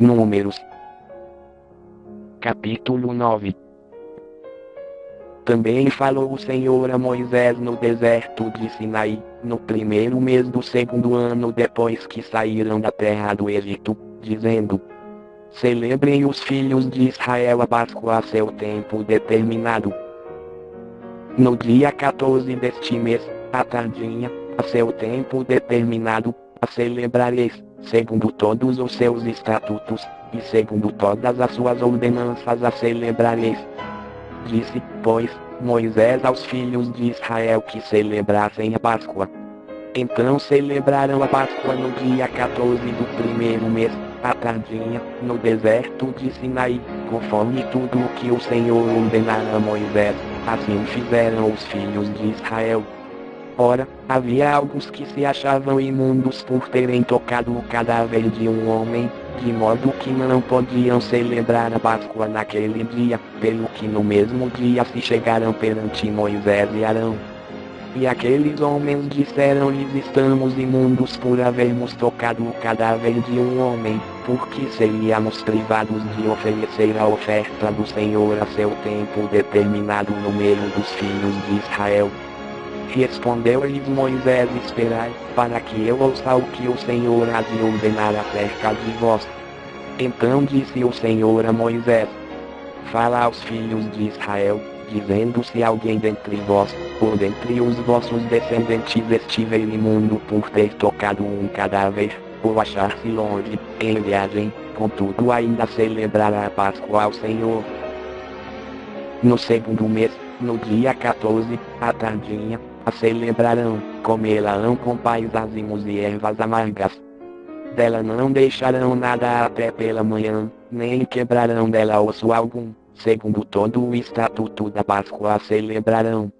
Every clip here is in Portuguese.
Números. Capítulo 9. Também falou o Senhor a Moisés no deserto de Sinai, no primeiro mês do segundo ano depois que saíram da terra do Egito, dizendo: Celebrem os filhos de Israel a Páscoa a seu tempo determinado. No dia 14 deste mês, à tardinha, a seu tempo determinado, a celebrareis, segundo todos os seus estatutos, e segundo todas as suas ordenanças a celebrareis. Disse, pois, Moisés aos filhos de Israel que celebrassem a Páscoa. Então celebraram a Páscoa no dia 14 do primeiro mês, à tardinha, no deserto de Sinai, conforme tudo o que o Senhor ordenara a Moisés, assim fizeram os filhos de Israel. Ora, havia alguns que se achavam imundos por terem tocado o cadáver de um homem, de modo que não podiam celebrar a Páscoa naquele dia, pelo que no mesmo dia se chegaram perante Moisés e Arão. E aqueles homens disseram-lhes: Estamos imundos por havermos tocado o cadáver de um homem, porque seríamos privados de oferecer a oferta do Senhor a seu tempo determinado no meio dos filhos de Israel. Respondeu-lhes Moisés: Esperai, para que eu ouça o que o Senhor há de ordenar acerca de vós. Então disse o Senhor a Moisés: Fala aos filhos de Israel, dizendo: Se alguém dentre vós, ou dentre os vossos descendentes estiver imundo por ter tocado um cadáver, ou achar-se longe, em viagem, contudo ainda celebrará a Páscoa ao Senhor. No segundo mês, no dia 14, à tardinha, a celebrarão, comê-la-ão com paisazimos e ervas amargas. Dela não deixarão nada até pela manhã, nem quebrarão dela osso algum, segundo todo o estatuto da Páscoa a celebrarão.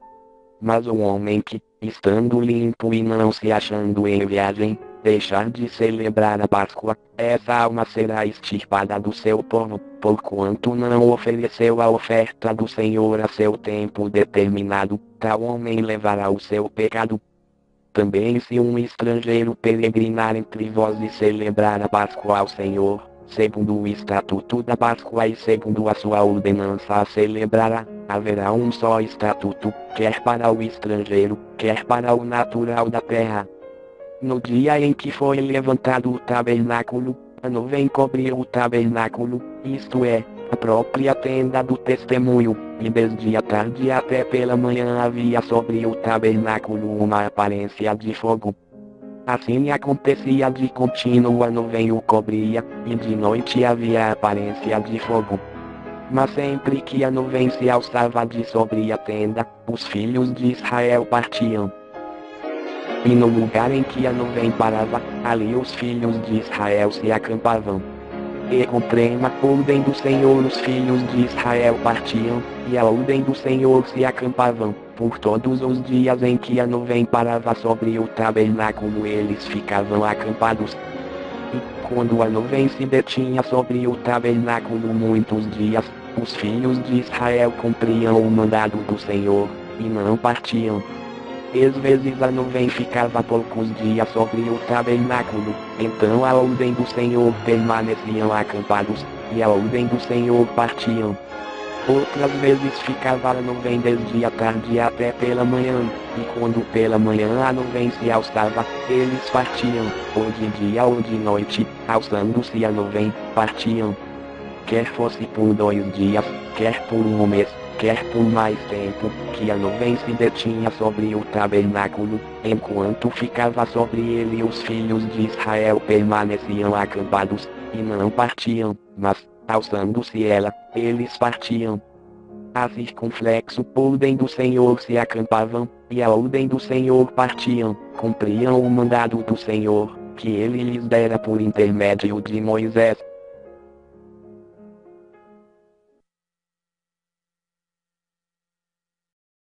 Mas o homem que, estando limpo e não se achando em viagem, deixar de celebrar a Páscoa, essa alma será extirpada do seu povo, porquanto não ofereceu a oferta do Senhor a seu tempo determinado, tal homem levará o seu pecado. Também se um estrangeiro peregrinar entre vós e celebrar a Páscoa ao Senhor, segundo o estatuto da Páscoa e segundo a sua ordenança a celebrará, haverá um só estatuto, quer para o estrangeiro, quer para o natural da terra. No dia em que foi levantado o tabernáculo, a nuvem cobriu o tabernáculo, isto é, a própria tenda do testemunho, e desde a tarde até pela manhã havia sobre o tabernáculo uma aparência de fogo. Assim acontecia de contínuo, a nuvem o cobria, e de noite havia a aparência de fogo. Mas sempre que a nuvem se alçava de sobre a tenda, os filhos de Israel partiam. E no lugar em que a nuvem parava, ali os filhos de Israel se acampavam. E com trema ordem do Senhor os filhos de Israel partiam, e a ordem do Senhor se acampavam, por todos os dias em que a nuvem parava sobre o tabernáculo eles ficavam acampados. E, quando a nuvem se detinha sobre o tabernáculo muitos dias, os filhos de Israel cumpriam o mandado do Senhor, e não partiam. Às vezes a nuvem ficava poucos dias sobre o tabernáculo, então a ordem do Senhor permaneciam acampados, e a ordem do Senhor partiam. Outras vezes ficava a nuvem desde a tarde até pela manhã, e quando pela manhã a nuvem se alçava, eles partiam, ou de dia ou de noite, alçando-se a nuvem, partiam. Quer fosse por 2 dias, quer por um mês, quer por mais tempo, que a nuvem se detinha sobre o tabernáculo, enquanto ficava sobre ele os filhos de Israel permaneciam acampados, e não partiam, mas, alçando-se ela, eles partiam. A circunflexo ordem do Senhor se acampavam, e a ordem do Senhor partiam, cumpriam o mandado do Senhor, que ele lhes dera por intermédio de Moisés.